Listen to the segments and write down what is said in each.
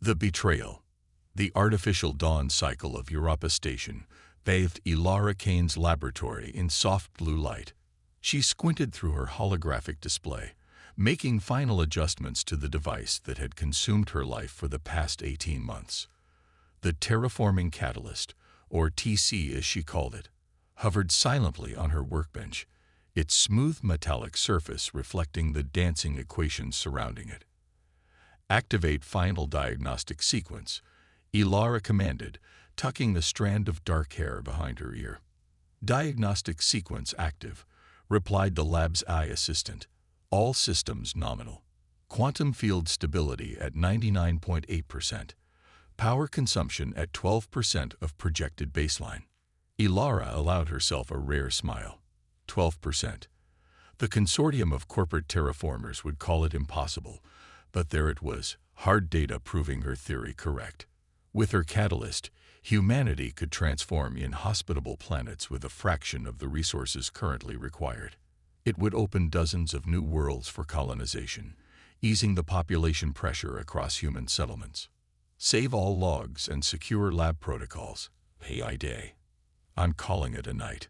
The betrayal. The artificial dawn cycle of Europa Station bathed Elara Kane's laboratory in soft blue light. She squinted through her holographic display, making final adjustments to the device that had consumed her life for the past 18 months. The terraforming catalyst, or TC as she called it, hovered silently on her workbench, its smooth metallic surface reflecting the dancing equations surrounding it. "Activate final diagnostic sequence," Elara commanded, tucking the strand of dark hair behind her ear. "Diagnostic sequence active," replied the lab's eye assistant. "All systems nominal. Quantum field stability at 99.8%. Power consumption at 12% of projected baseline." Elara allowed herself a rare smile. 12%. The consortium of corporate terraformers would call it impossible, but there it was, hard data proving her theory correct. With her catalyst, humanity could transform inhospitable planets with a fraction of the resources currently required. It would open dozens of new worlds for colonization, easing the population pressure across human settlements. Save all logs and secure lab protocols. AI day. I'm calling it a night.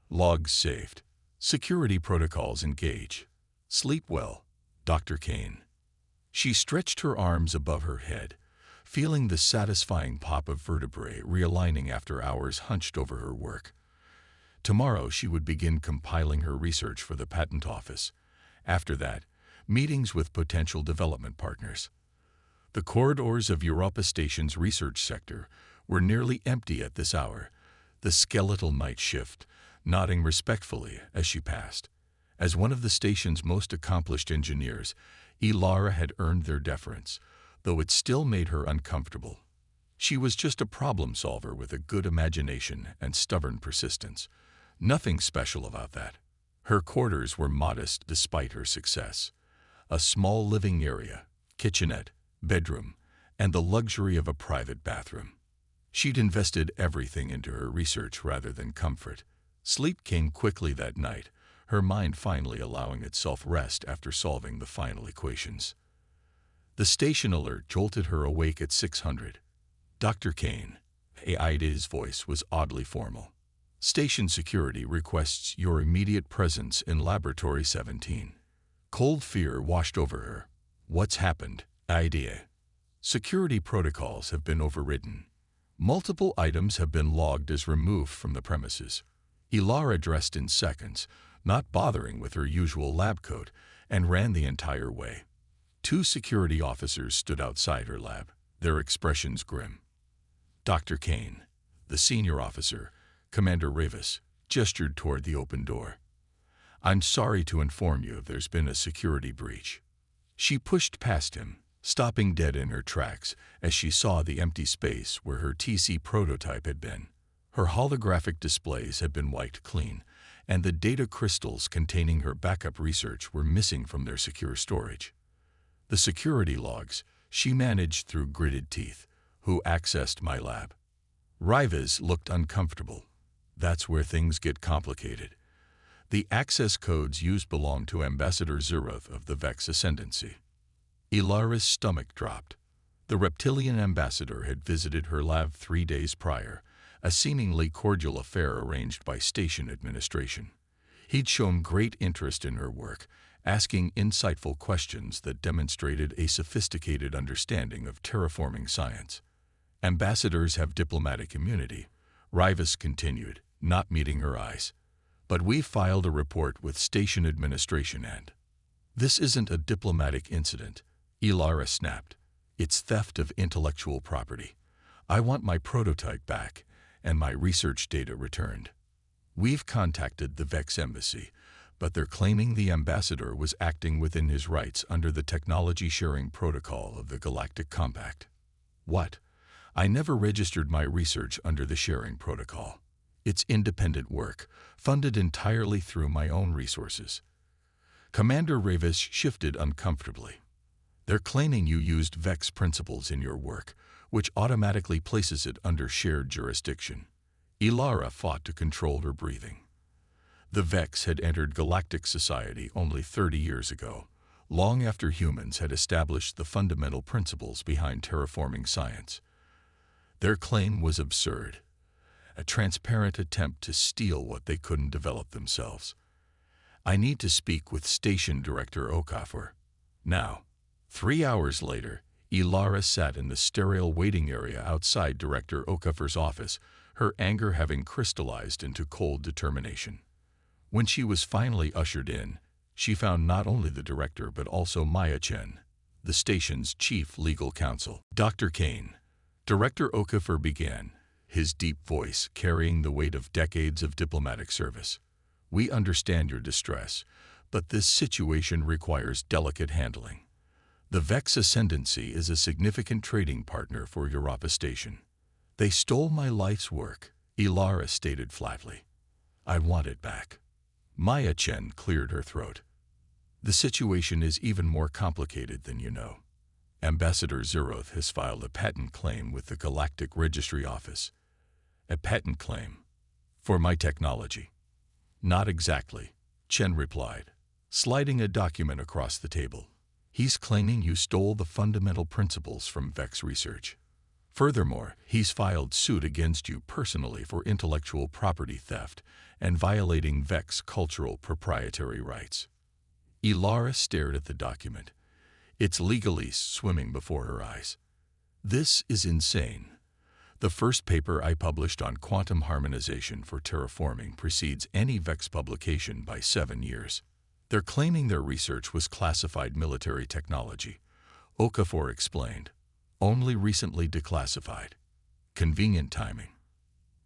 Logs saved. Security protocols engage. Sleep well, Dr. Kane. She stretched her arms above her head, feeling the satisfying pop of vertebrae realigning after hours hunched over her work. Tomorrow she would begin compiling her research for the patent office. After that, meetings with potential development partners. The corridors of Europa Station's research sector were nearly empty at this hour, the skeletal night shift nodding respectfully as she passed. As one of the station's most accomplished engineers, Elara had earned their deference, though it still made her uncomfortable. She was just a problem solver with a good imagination and stubborn persistence. Nothing special about that. Her quarters were modest despite her success. A small living area, kitchenette, bedroom, and the luxury of a private bathroom. She'd invested everything into her research rather than comfort. Sleep came quickly that night, her mind finally allowing itself rest after solving the final equations. The station alert jolted her awake at 600. "Dr. Kane," Aida's voice was oddly formal. "Station security requests your immediate presence in Laboratory 17. Cold fear washed over her. "What's happened, Aida?" "Security protocols have been overridden. Multiple items have been logged as removed from the premises." Elara dressed in seconds, not bothering with her usual lab coat, and ran the entire way. 2 security officers stood outside her lab, their expressions grim. "Dr. Kane," the senior officer, Commander Ravis, gestured toward the open door. "I'm sorry to inform you there's been a security breach." She pushed past him, stopping dead in her tracks as she saw the empty space where her TC prototype had been. Her holographic displays had been wiped clean, and the data crystals containing her backup research were missing from their secure storage. The security logs she managed through gritted teeth. "Who accessed my lab?" Rivas looked uncomfortable. "That's where things get complicated. The access codes used belong to Ambassador Zeroth of the Vex Ascendancy." Elara's stomach dropped. The reptilian ambassador had visited her lab 3 days prior, a seemingly cordial affair arranged by station administration. He'd shown great interest in her work, asking insightful questions that demonstrated a sophisticated understanding of terraforming science. "Ambassadors have diplomatic immunity," Rivas continued, not meeting her eyes. "But we've filed a report with station administration and—" "This isn't a diplomatic incident," Elara snapped. "It's theft of intellectual property. I want my prototype back and my research data returned. We've contacted the Vex Embassy, but they're claiming the ambassador was acting within his rights under the technology sharing protocol of the Galactic Compact." "What? I never registered my research under the sharing protocol. It's independent work, funded entirely through my own resources." Commander Ravis shifted uncomfortably. "They're claiming you used Vex principles in your work, which automatically places it under shared jurisdiction." Elara fought to control her breathing. The Vex had entered galactic society only 30 years ago, long after humans had established the fundamental principles behind terraforming science. Their claim was absurd, a transparent attempt to steal what they couldn't develop themselves. I need to speak with Station Director Okafor. Now. 3 hours later, Ilara sat in the sterile waiting area outside Director Okafor's office, her anger having crystallized into cold determination. When she was finally ushered in, she found not only the director but also Maya Chen, the station's chief legal counsel. Dr. Kane. Director Okafor began, his deep voice carrying the weight of decades of diplomatic service. We understand your distress, but this situation requires delicate handling. The Vex Ascendancy is a significant trading partner for Europa Station. They stole my life's work, Ilara stated flatly. I want it back. Maya Chen cleared her throat. The situation is even more complicated than you know. Ambassador Zeroth has filed a patent claim with the Galactic Registry Office. A patent claim? For my technology? Not exactly, Chen replied, sliding a document across the table. He's claiming you stole the fundamental principles from Vex research. Furthermore, he's filed suit against you personally for intellectual property theft and violating Vex cultural proprietary rights. Ilara stared at the document, its legalese swimming before her eyes. This is insane. The first paper I published on quantum harmonization for terraforming precedes any Vex publication by 7 years. They're claiming their research was classified military technology, Okafor explained. Only recently declassified. Convenient timing.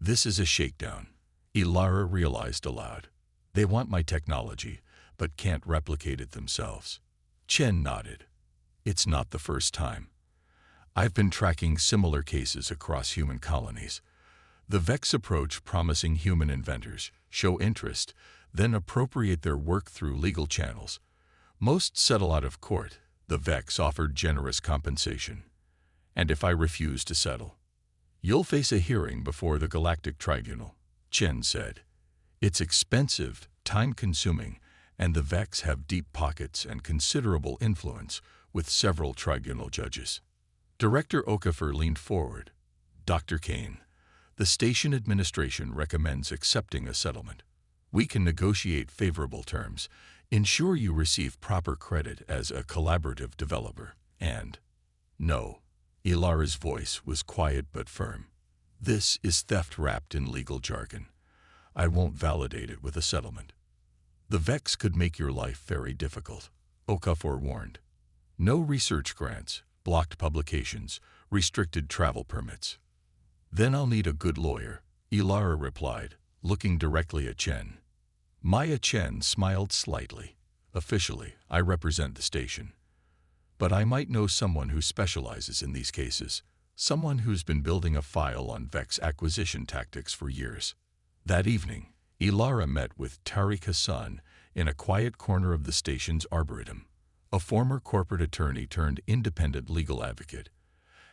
This is a shakedown, Ilara realized aloud. They want my technology, but can't replicate it themselves. Chen nodded. It's not the first time. I've been tracking similar cases across human colonies. The Vex approach promising human inventors, show interest, then appropriate their work through legal channels. Most settle out of court. The Vex offered generous compensation. And if I refuse to settle, you'll face a hearing before the Galactic Tribunal, Chen said. It's expensive, time-consuming, and the Vex have deep pockets and considerable influence with several tribunal judges. Director Okafor leaned forward. Dr. Kane, the station administration recommends accepting a settlement. We can negotiate favorable terms, ensure you receive proper credit as a collaborative developer, and no. Ilara's voice was quiet but firm. This is theft wrapped in legal jargon. I won't validate it with a settlement. The Vex could make your life very difficult, Okafor warned. No research grants, blocked publications, restricted travel permits. Then I'll need a good lawyer, Ilara replied, looking directly at Chen. Maya Chen smiled slightly. Officially, I represent the station. But I might know someone who specializes in these cases, someone who's been building a file on Vex acquisition tactics for years. That evening, Ilara met with Tariq Hassan in a quiet corner of the station's arboretum, a former corporate attorney turned independent legal advocate.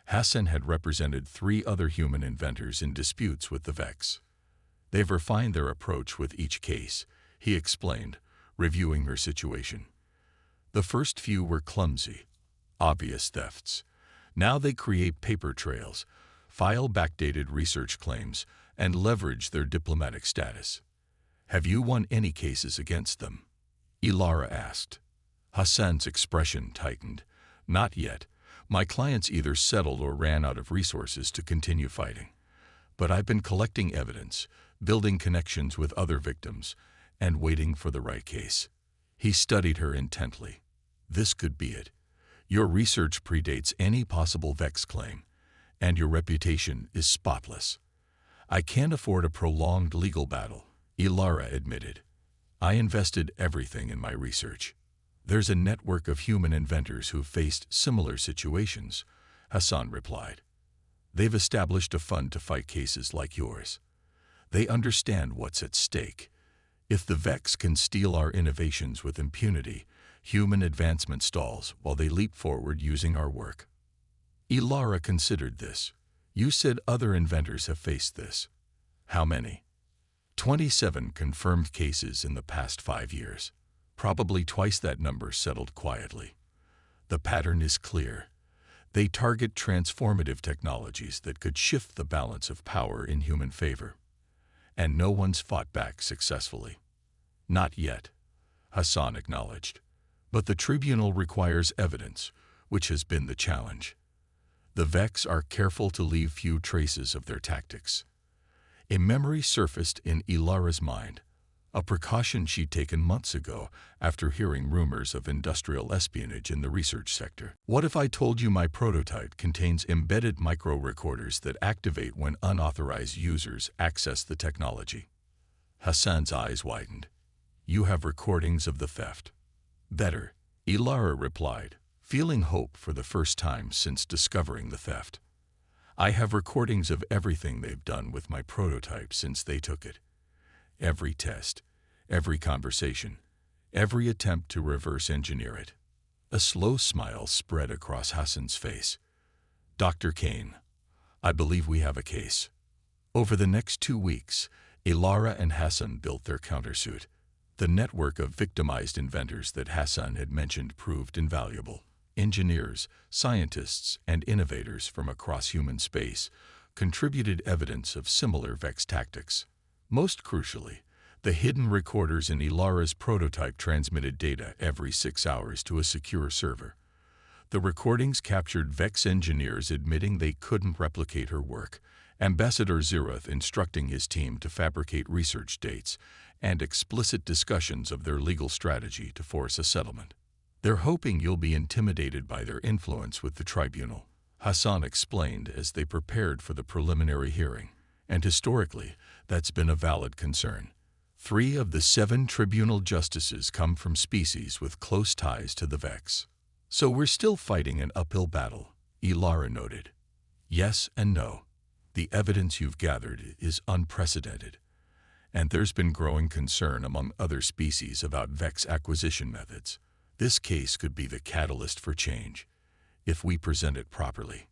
Hassan had represented 3 other human inventors in disputes with the Vex. They've refined their approach with each case, he explained, reviewing her situation. The first few were clumsy, obvious thefts. Now they create paper trails, file backdated research claims, and leverage their diplomatic status. Have you won any cases against them? Ilara asked. Hassan's expression tightened. Not yet. My clients either settled or ran out of resources to continue fighting. But I've been collecting evidence, building connections with other victims, and waiting for the right case. He studied her intently. This could be it. Your research predates any possible Vex claim, and your reputation is spotless. I can't afford a prolonged legal battle, Ilara admitted. I invested everything in my research. There's a network of human inventors who've faced similar situations, Hassan replied. They've established a fund to fight cases like yours. They understand what's at stake. If the Vex can steal our innovations with impunity, human advancement stalls while they leap forward using our work. Ilara considered this. You said other inventors have faced this. How many? 27 confirmed cases in the past 5 years. Probably twice that number settled quietly. The pattern is clear. They target transformative technologies that could shift the balance of power in human favor. And no one's fought back successfully. Not yet, Hassan acknowledged. But the tribunal requires evidence, which has been the challenge. The Vex are careful to leave few traces of their tactics. A memory surfaced in Ilara's mind, a precaution she'd taken months ago after hearing rumors of industrial espionage in the research sector. What if I told you my prototype contains embedded micro-recorders that activate when unauthorized users access the technology? Hassan's eyes widened. You have recordings of the theft. Better, Ilara replied, feeling hope for the first time since discovering the theft. I have recordings of everything they've done with my prototype since they took it. Every test, every conversation, every attempt to reverse engineer it. A slow smile spread across Hassan's face. Dr. Kane, I believe we have a case. Over the next 2 weeks, Ilara and Hassan built their countersuit. The network of victimized inventors that Hassan had mentioned proved invaluable. Engineers, scientists, and innovators from across human space contributed evidence of similar Vex tactics. Most crucially, the hidden recorders in Ilara's prototype transmitted data every 6 hours to a secure server. The recordings captured Vex engineers admitting they couldn't replicate her work, Ambassador Zeroth instructing his team to fabricate research dates, and explicit discussions of their legal strategy to force a settlement. They're hoping you'll be intimidated by their influence with the tribunal, Hassan explained as they prepared for the preliminary hearing. And historically, that's been a valid concern. 3 of the 7 tribunal justices come from species with close ties to the Vex. So we're still fighting an uphill battle, Ilara noted. Yes and no. The evidence you've gathered is unprecedented. And there's been growing concern among other species about Vex acquisition methods. This case could be the catalyst for change, if we present it properly.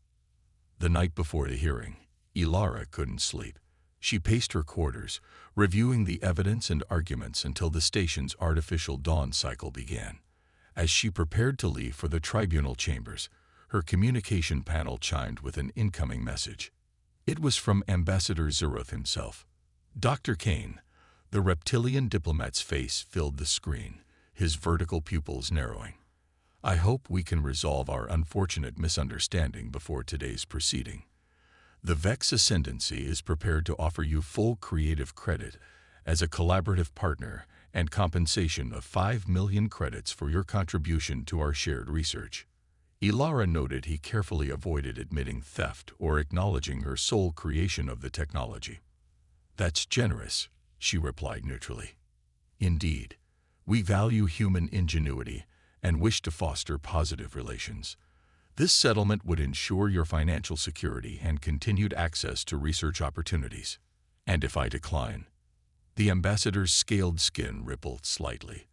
The night before the hearing, Ilara couldn't sleep. She paced her quarters, reviewing the evidence and arguments until the station's artificial dawn cycle began. As she prepared to leave for the tribunal chambers, her communication panel chimed with an incoming message. It was from Ambassador Zeroth himself. Dr. Kane, the reptilian diplomat's face filled the screen, his vertical pupils narrowing. I hope we can resolve our unfortunate misunderstanding before today's proceeding. The Vex Ascendancy is prepared to offer you full creative credit as a collaborative partner and compensation of 5 million credits for your contribution to our shared research. Ilara noted he carefully avoided admitting theft or acknowledging her sole creation of the technology. That's generous, she replied neutrally. Indeed, we value human ingenuity and wish to foster positive relations. This settlement would ensure your financial security and continued access to research opportunities. And if I decline? The ambassador's scaled skin rippled slightly,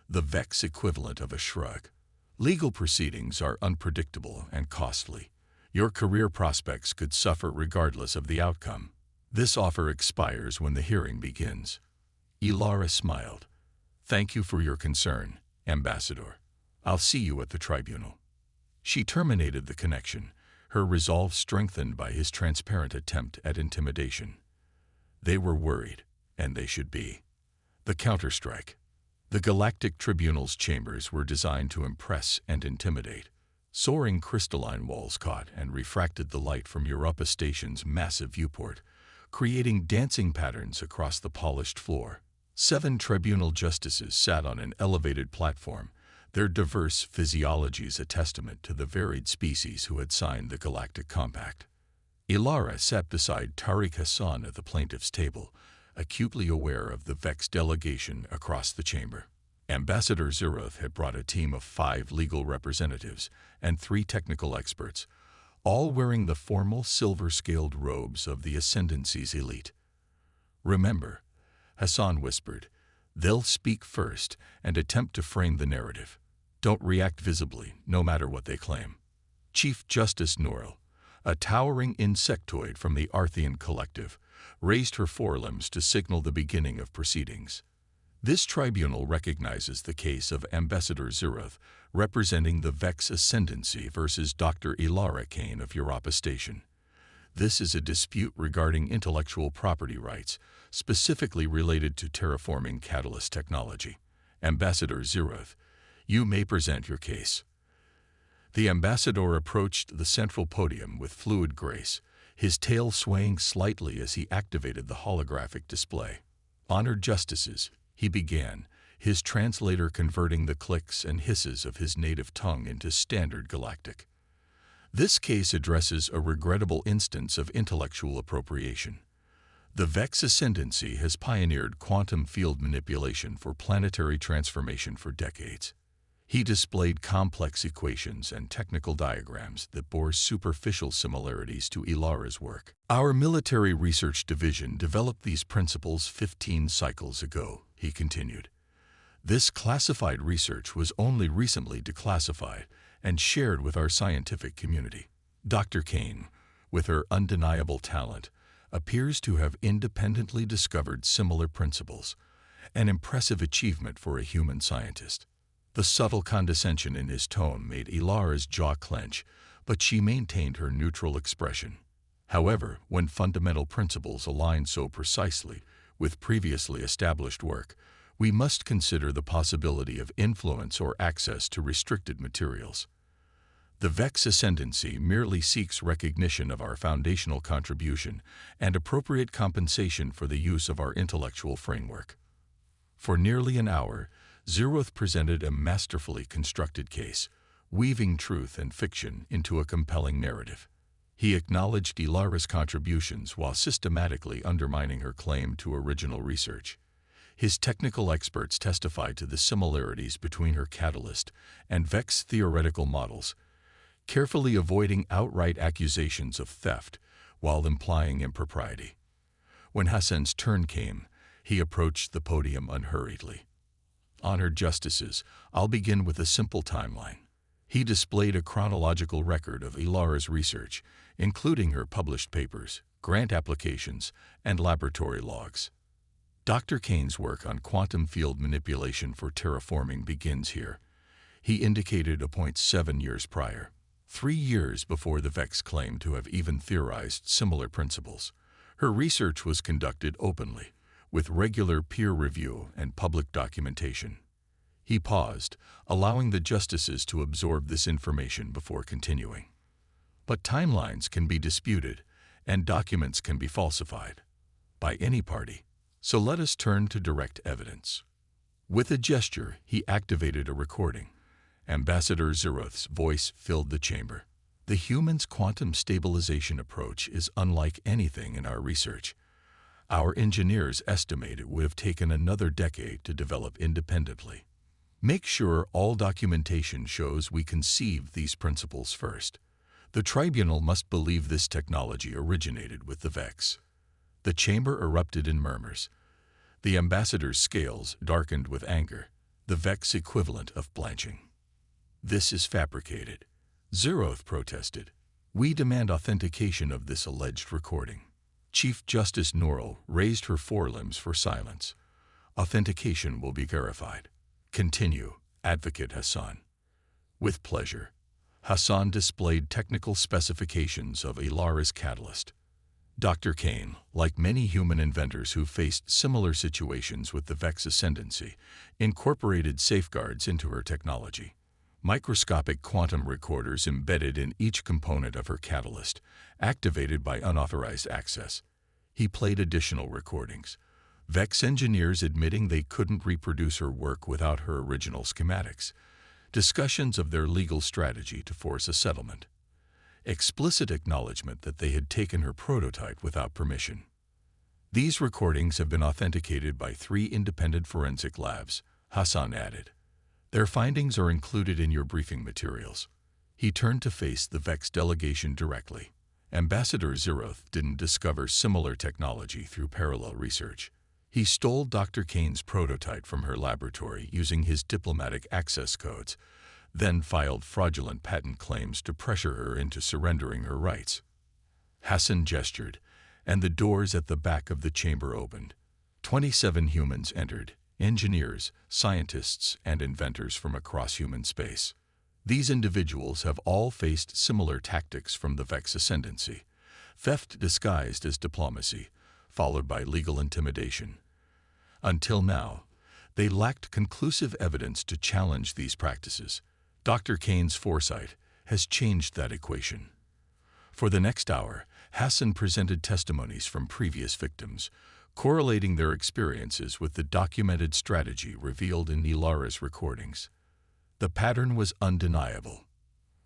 the Vex equivalent of a shrug. Legal proceedings are unpredictable and costly. Your career prospects could suffer regardless of the outcome. This offer expires when the hearing begins. Ilara smiled. Thank you for your concern, Ambassador. I'll see you at the tribunal. She terminated the connection, her resolve strengthened by his transparent attempt at intimidation. They were worried, and they should be. The counterstrike. The Galactic Tribunal's chambers were designed to impress and intimidate. Soaring crystalline walls caught and refracted the light from Europa Station's massive viewport, creating dancing patterns across the polished floor. 7 tribunal justices sat on an elevated platform, their diverse physiologies a testament to the varied species who had signed the Galactic Compact. Ilara sat beside Tariq Hassan at the plaintiff's table, acutely aware of the Vex delegation across the chamber. Ambassador Zeroth had brought a team of 5 legal representatives and 3 technical experts, all wearing the formal silver-scaled robes of the Ascendancy's elite. Remember, Hassan whispered, they'll speak first and attempt to frame the narrative. Don't react visibly, no matter what they claim. Chief Justice Norrell, a towering insectoid from the Arthean Collective, raised her forelimbs to signal the beginning of proceedings. This tribunal recognizes the case of Ambassador Zeroth, representing the Vex Ascendancy versus Dr. Ilara Kane of Europa Station. This is a dispute regarding intellectual property rights, specifically related to terraforming catalyst technology. Ambassador Zeroth, you may present your case. The ambassador approached the central podium with fluid grace, his tail swaying slightly as he activated the holographic display. Honored justices, he began, his translator converting the clicks and hisses of his native tongue into standard galactic. This case addresses a regrettable instance of intellectual appropriation. The Vex Ascendancy has pioneered quantum field manipulation for planetary transformation for decades. He displayed complex equations and technical diagrams that bore superficial similarities to Ilara's work. Our military research division developed these principles 15 cycles ago, he continued. This classified research was only recently declassified and shared with our scientific community. Dr. Kane, with her undeniable talent, appears to have independently discovered similar principles, an impressive achievement for a human scientist. The subtle condescension in his tone made Ilara's jaw clench, but she maintained her neutral expression. However, when fundamental principles align so precisely with previously established work, we must consider the possibility of influence or access to restricted materials. The Vex Ascendancy merely seeks recognition of our foundational contribution and appropriate compensation for the use of our intellectual framework. For nearly an hour, Zeroth presented a masterfully constructed case, weaving truth and fiction into a compelling narrative. He acknowledged Ilara's contributions while systematically undermining her claim to original research. His technical experts testified to the similarities between her catalyst and Vex theoretical models, carefully avoiding outright accusations of theft while implying impropriety. When Hassan's turn came, he approached the podium unhurriedly. Honored justices, I'll begin with a simple timeline. He displayed a chronological record of Ilara's research, including her published papers, grant applications, and laboratory logs. Dr. Kane's work on quantum field manipulation for terraforming begins here. He indicated a point 7 years prior, 3 years before the Vex claimed to have even theorized similar principles. Her research was conducted openly, with regular peer review and public documentation. He paused, allowing the justices to absorb this information before continuing. But timelines can be disputed, and documents can be falsified by any party. So let us turn to direct evidence. With a gesture, he activated a recording. Ambassador Zeroth's voice filled the chamber. The human's quantum stabilization approach is unlike anything in our research. Our engineers estimate it would have taken another decade to develop independently. Make sure all documentation shows we conceived these principles first. The tribunal must believe this technology originated with the Vex. The chamber erupted in murmurs. The ambassador's scales darkened with anger, the Vex equivalent of blanching. This is fabricated, Zeroth protested. We demand authentication of this alleged recording. Chief Justice Norrell raised her forelimbs for silence. Authentication will be verified. Continue, Advocate Hassan. With pleasure. Hassan displayed technical specifications of Ilara's catalyst. Dr. Kane, like many human inventors who faced similar situations with the Vex Ascendancy, incorporated safeguards into her technology. Microscopic quantum recorders embedded in each component of her catalyst, activated by unauthorized access. He played additional recordings. Vex engineers admitting they couldn't reproduce her work without her original schematics. Discussions of their legal strategy to force a settlement. Explicit acknowledgement that they had taken her prototype without permission. These recordings have been authenticated by 3 independent forensic labs, Hassan added. Their findings are included in your briefing materials. He turned to face the Vex delegation directly. Ambassador Zeroth didn't discover similar technology through parallel research. He stole Dr. Kane's prototype from her laboratory using his diplomatic access codes, then filed fraudulent patent claims to pressure her into surrendering her rights. Hassan gestured, and the doors at the back of the chamber opened. 27 humans entered, engineers, scientists, and inventors from across human space. These individuals have all faced similar tactics from the Vex ascendancy: theft disguised as diplomacy, followed by legal intimidation. Until now, they lacked conclusive evidence to challenge these practices. Dr. Kane's foresight has changed that equation. For the next hour, Hassan presented testimonies from previous victims, correlating their experiences with the documented strategy revealed in Ilara's recordings. The pattern was undeniable.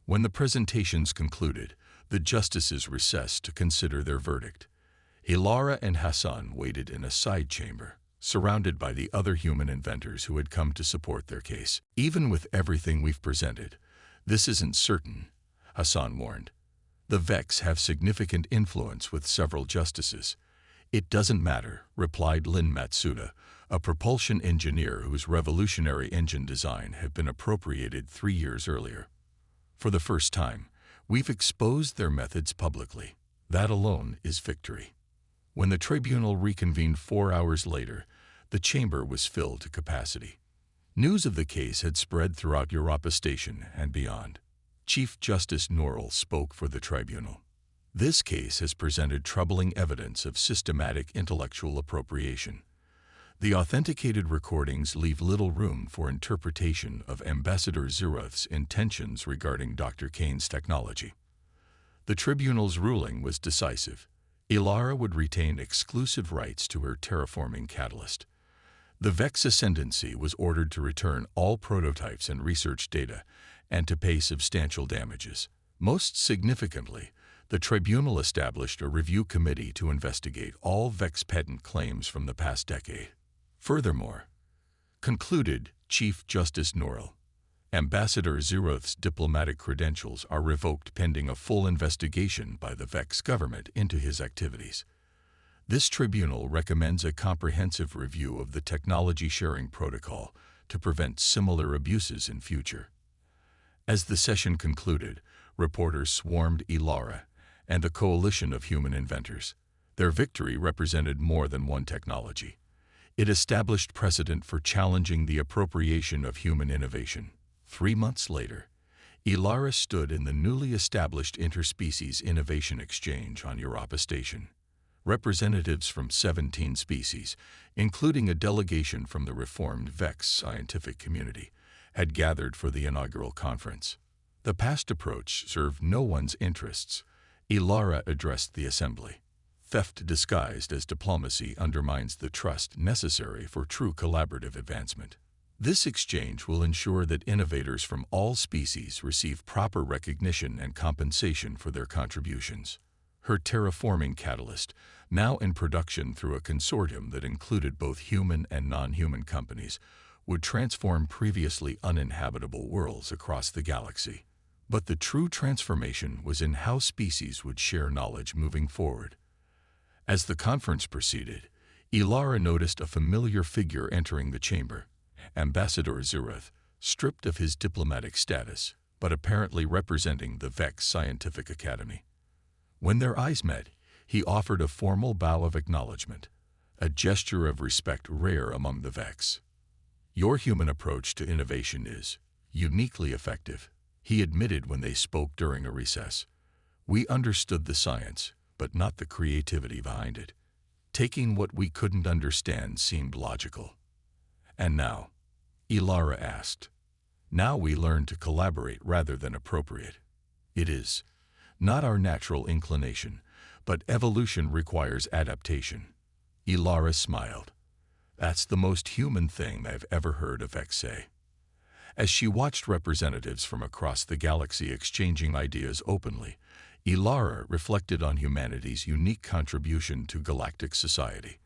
When the presentations concluded, the justices recessed to consider their verdict. Ilara and Hassan waited in a side chamber, surrounded by the other human inventors who had come to support their case. "Even with everything we've presented, this isn't certain," Hassan warned. "The Vex have significant influence with several justices." "It doesn't matter," replied Lin Matsuda, a propulsion engineer whose revolutionary engine design had been appropriated 3 years earlier. "For the first time, we've exposed their methods publicly. That alone is victory." When the tribunal reconvened 4 hours later, the chamber was filled to capacity. News of the case had spread throughout Europa Station and beyond. Chief Justice Norrell spoke for the tribunal. "This case has presented troubling evidence of systematic intellectual appropriation. The authenticated recordings leave little room for interpretation of Ambassador Zeroth's intentions regarding Dr. Kane's technology." The tribunal's ruling was decisive. Ilara would retain exclusive rights to her terraforming catalyst. The Vex ascendancy was ordered to return all prototypes and research data and to pay substantial damages. Most significantly, the tribunal established a review committee to investigate all Vex patent claims from the past decade. Furthermore, concluded Chief Justice Norrell, Ambassador Zeroth's diplomatic credentials are revoked pending a full investigation by the Vex government into his activities. This tribunal recommends a comprehensive review of the technology sharing protocol to prevent similar abuses in future. As the session concluded, reporters swarmed Ilara and the coalition of human inventors. Their victory represented more than one technology. It established precedent for challenging the appropriation of human innovation. 3 months later, Ilara stood in the newly established Interspecies Innovation Exchange on Europa Station. Representatives from 17 species, including a delegation from the reformed Vex scientific community, had gathered for the inaugural conference. The past approach served no one's interests. Ilara addressed the assembly. "Theft disguised as diplomacy undermines the trust necessary for true collaborative advancement. This exchange will ensure that innovators from all species receive proper recognition and compensation for their contributions." Her terraforming catalyst, now in production through a consortium that included both human and non-human companies, would transform previously uninhabitable worlds across the galaxy. But the true transformation was in how species would share knowledge moving forward. As the conference proceeded, Ilara noticed a familiar figure entering the chamber: Ambassador Zeroth, stripped of his diplomatic status, but apparently representing the Vex Scientific Academy. When their eyes met, he offered a formal bow of acknowledgement, a gesture of respect rare among the Vex. "Your human approach to innovation is uniquely effective," he admitted when they spoke during a recess. "We understood the science, but not the creativity behind it. Taking what we couldn't understand seemed logical." "And now?" Ilara asked. "Now we learn to collaborate rather than appropriate. It is not our natural inclination, but evolution requires adaptation." Ilara smiled. "That's the most human thing I've ever heard a Vex say." As she watched representatives from across the galaxy exchanging ideas openly, Ilara reflected on humanity's unique contribution to galactic society.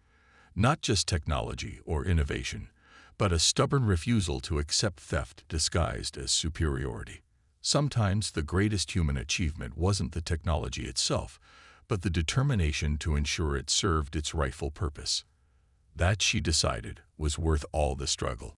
Not just technology or innovation, but a stubborn refusal to accept theft disguised as superiority. Sometimes the greatest human achievement wasn't the technology itself, but the determination to ensure it served its rightful purpose. That, she decided, was worth all the struggle.